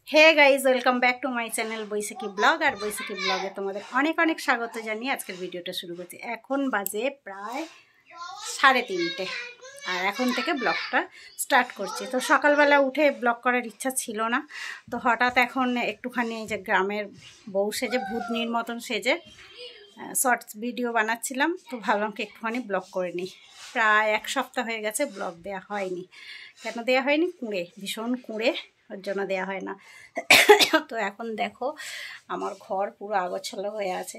Hey guys welcome back to my channel Baishakhi blog. আর বৈশাখী ব্লগে তোমাদের অনেক অনেক স্বাগত জানিয়ে আজকের ভিডিওটা শুরু করছি। এখন বাজে প্রায় 3:30 আর এখন থেকে ব্লগটা স্টার্ট করছি। তো সকালবেলা উঠে ব্লগ করার ইচ্ছা ছিল না, তো হঠাৎ এখন একটুখানি এই যে গ্রামের বউ সেজে ভূতনির মতন সেজে শর্টস ভিডিও বানাচ্ছিলাম, তো ভাবলাম কি একটুখানি ব্লগ করে নিই। প্রায় 1 সপ্তাহ হয়ে গেছে ব্লগ দেওয়া হয়নি। কেন দেওয়া হয়নি? কুঁড়ে, ভীষণ কুঁড়ে, ওর জন্য দেওয়া হয় না। তো এখন দেখো আমার ঘর পুরো আগোছালো হয়ে আছে।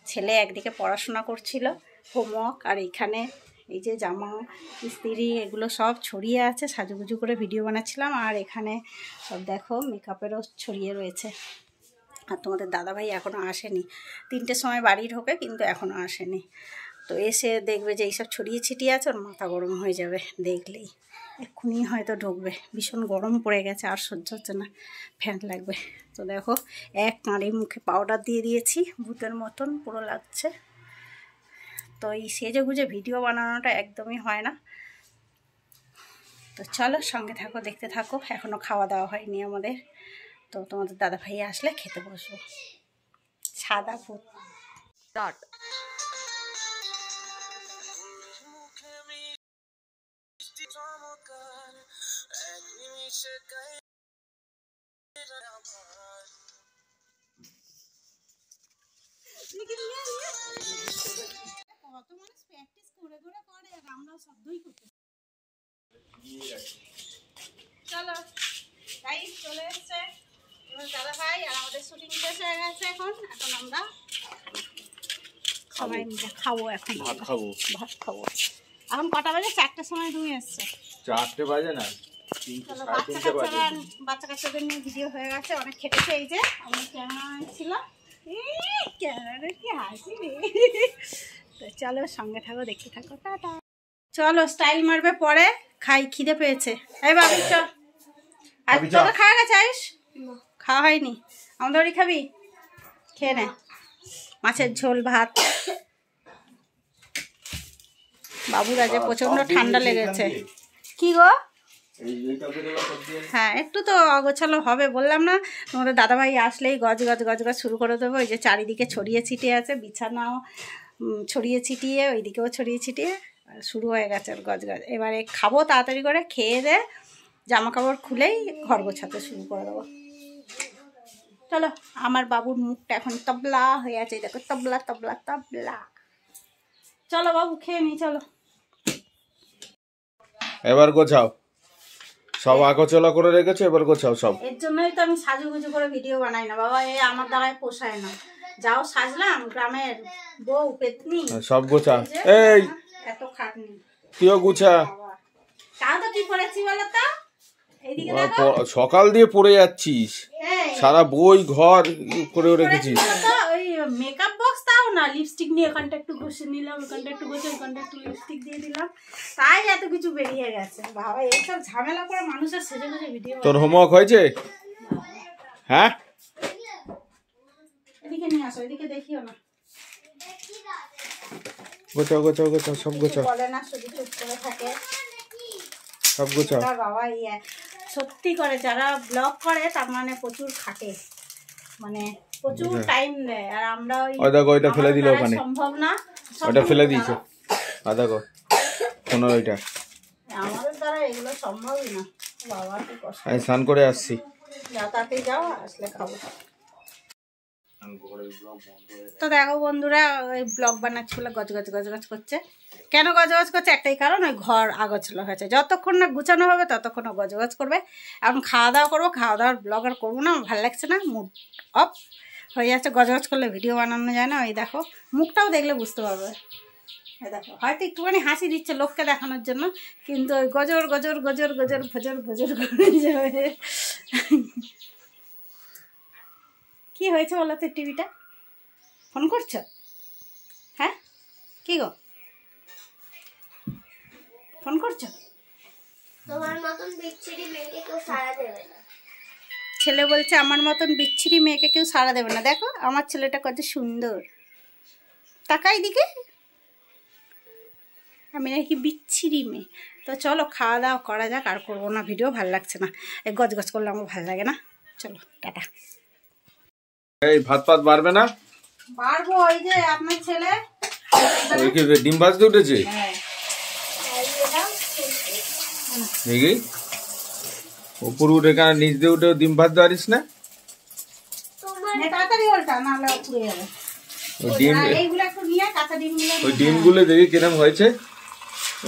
ছেলে একদিকে পড়াশোনা করছিল, হোমওয়ার্ক, আর এইখানে এই যে জামা ইস্ত্রি এগুলো সব ছড়িয়ে আছে, সাজুগুজু করে ভিডিও বানাচ্ছিলাম। আর এখানে সব দেখো মেকআপেরও ছড়িয়ে রয়েছে। আর তোমাদের দাদাভাই এখনও আসেনি, 3টের সময় বাড়ি ঢোকে, কিন্তু এখনও আসেনি। তো এসে দেখবে যে এইসব ছড়িয়ে ছিটিয়ে আছে, ওর মাথা গরম হয়ে যাবে দেখলেই, এক্ষুনি হয়তো ঢুকবে। ভীষণ গরম পড়ে গেছে, আর সহ্য হচ্ছে না, ফ্যান লাগবে। তো দেখো এক নাড়ি মুখে পাউডার দিয়ে দিয়েছি, ভূতের মতন পুরো লাগছে। তো এই সেজে গুজে ভিডিও বানানোটা একদমই হয় না। তো চলো সঙ্গে থাকো, দেখতে থাকো। এখনও খাওয়া দাওয়া হয়নি আমাদের, তো তোমাদের দাদা ভাই আসলে খেতে বসবো। সাদা ভূত স্টার্ট। কত মানুষ প্র্যাকটিস করে করে করে, আর আমরা শব্দই করতে। চলো গাইস, চলে এসছে দাদা ভাই, আর আমাদের শুটিং শেষ হয়ে গেছে। এখন আমরা সবাই মিলে খাবো। এখন ভাত খাবো। এখন কটা বাজে? 4টের সময় তুমি এসছো। 4টে বাজে না, বাচ্চা কাচ্চাদের নিয়ে ভিডিও হয়ে গেছে, অনেক খেটেছে। এই যে আমাদের ক্যামেরা ছিল, ক্যামেরা কি হাসি রে। তো চলো সঙ্গে থাকো, দেখতে থাকো। টাটা। চলো স্টাইল মারবে পরে, খাই, খিদে পেয়েছে। এই বাবু চল। আর তোকে খাওয়া গেছে? আয়ুষ খাওয়া হয়নি, আমাদের বাড়ি খাবি? খেয়ে নে। মাছের ঝোল, ভাত। বাবুর আজ প্রচন্ড ঠান্ডা লেগেছে। কি গো? হ্যাঁ, একটু তো অগোছালো হবে, বললাম না তোমাদের দাদাভাই আসলেই গজ গজ গজ গজ শুরু করে দেবো। এই যে চারিদিকে ছড়িয়ে ছিটিয়ে আছে, বিছানাও ছড়িয়ে ছিটিয়ে, ওইদিকেও ছড়িয়ে ছিটিয়ে শুরু হয়ে গেছে ওর গজ গজ। এবারে খাবো, তাড়াতাড়ি করে খেয়ে দে জামা কাপড় খুলেই ঘর গোছাতে শুরু করে দেবো। চলো, আমার বাবুর মুখটা এখন তবলা হয়ে আছে, দেখো, তবলা তবলা তবলা। চলো বাবু খেয়ে নি, চলো। এবার গোছাও, সব আগোছালো করে রেখেছো, এবার গোছাও সব। এর জন্যই তো আমি সাজুগুজু করে ভিডিও বানাই না বাবা, এই আমার দ্বারাই পোষায় না। যাও সাজলাম, গ্রামের বউ পেতনি, সব গোছা। এই এত খাটনি, তুইও গোছা। তাও তো কি করেছি বলো তো? এইদিকে দেখো, সকাল দিয়ে পড়ে যাচ্ছিস, সারা বই ঘর করেও রেখেছিস। ওই মেকআপ বক্স, তাও না লিপস্টিক নিয়ে এখানটা একটু ঘষে নিলাম, ওখানটা একটু ঘষে, ওখানটা একটু লিপস্টিক দিয়ে দিলাম, তাই এত কিছু বেরিয়ে গেছে বাবা। এইসব ঝামেলা করে মানুষের সেজে গুজে ভিডিও। তোর হোমওয়ার্ক হয়েছে? হ্যাঁ, এদিকে নিয়ে আসো, এদিকে দেখিও না। গোছাও গোছাও গোছাও, সব গোছাও। বলে না, শুধু চুপ করে থাকে। সব গোছাও বাবা। সত্যি করে যারা ব্লগ করে তার মানে প্রচুর খাটে, মানে প্রচুর টাইম দেয়। আর আমরা ওই দেখো, ওইটা ফেলে দিল ওখানে, সম্ভব না, ওটা ফেলে দিয়েছে। আর দেখো 15টা, আমাদের দ্বারা এগুলো সম্ভবই না বাবা। কি কষ্ট। আমি স্নান করে আসছি। যাও, তাড়াতাড়ি যাও, আসলে খাবো। তো দেখো বন্ধুরা, ওই ব্লগ বানাচ্ছে বলে গজ গজ গজ গজ করছে। কেন গজ গজ করছে? একটাই কারণ, ওই ঘর আগোছালো হয়েছে। যতক্ষণ না গুছানো হবে ততক্ষণ গজ গজ করবে। এখন খাওয়া দাওয়া করবো, খাওয়া দাওয়ার ব্লগ আর করবো না, ভালো লাগছে না, মুড অফ হয়ে যাচ্ছে। গজ গজ করলে ভিডিও বানানো যায় না। ওই দেখো মুখটাও দেখলে বুঝতে পারবে। দেখো হয়তো একটুখানি হাসি দিচ্ছে লোককে দেখানোর জন্য, কিন্তু ওই গজর গজর গজর গজর ভজর ভজর করে যাবে। কি হয়েছে বলো তো? টিভিটা ফোন করছো? হ্যাঁ, কি গো ফোন করছো? তোমার মতন বিচ্ছিরি মেয়েকে কেউ সাড়া দেবে না। ছেলে বলছে আমার মতন বিচ্ছিরি মেয়েকে কেউ সাড়া দেবে না। দেখো আমার ছেলেটা কত সুন্দর, তাকাই দিকে, আমি নাকি বিচ্ছিরি মেয়ে। তো চলো খাওয়া দাওয়া করা যাক, আর করবো না ভিডিও, ভালো লাগছে না, এই গজ গজ করলে আমার ভালো লাগে না। চলো টাটা। এই ভাত পাত বাড়বে না? পারবো, ওই যে আপনার ছেলে ওই কি ডিম ভাজতে উঠেছে? হ্যাঁ দেখি উপর উঠে কেন নিচ দিয়ে উঠে ডিম ভাজতে পারিস না? তাড়াতাড়ি ওলটা, নাহলে পুড়ে যাবে। ওই ডিম, এইগুলো একটু নিয়ে কাঁচা ডিমগুলো ওই ডিমগুলো দেখি কিরম হয়েছে।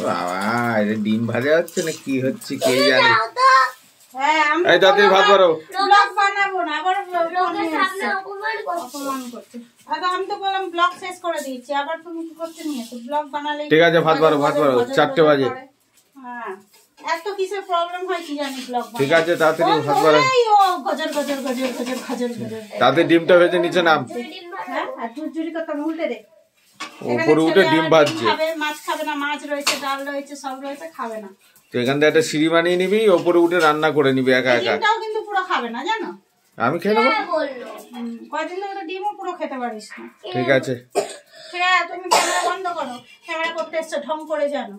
বাবা, এটা ডিম ভাজা হচ্ছে না কি হচ্ছে কে জানে। হ্যাঁ আমি এই তাড়াতাড়ি ভাত বাড়াও। ব্লগ বানাবো না, আবার লোকের সামনে অপমান করছে। অপমান করছে। আচ্ছা আমি তো বললাম ব্লগ শেষ করে দিয়েছি, আবার তুমি কি করতে নিয়েছো? ব্লগ বানালে ঠিক আছে, ভাত বাড়াও, ভাত বাড়াও, 4টে বাজে। হ্যাঁ এত কিসের প্রবলেম হয় কি জানি ব্লগ ঠিক আছে, তাড়াতাড়ি ভাত বাড়াও। ও গজর গজর গজর গজর গজর গজর। তাতে ডিমটা ভেজে নিচে নাম। হ্যাঁ আর ঝুরঝুরি করতাম উল্টে দে। উপরে উঠে ডিম ভাজছে। খাবে, মাছ খাবে না, মাছ রয়েছে, ডাল রয়েছে, সব রয়েছে, খাবে না। তো এখান থেকে একটা সিঁড়ি বানিয়ে নিবি, ওপরে উঠে রান্না করে নিবি একা একা। ডিমটাও কিন্তু পুরো খাবে না জানো। আমি খেয়ে নেবো। বললো কয়দিন ধরে তো ডিমও পুরো খেতে পারিস না। ঠিক আছে। ঠিক আছে তুমি ক্যামেরা বন্ধ করো, ক্যামেরা করতে এসছো ঢং করে জানো।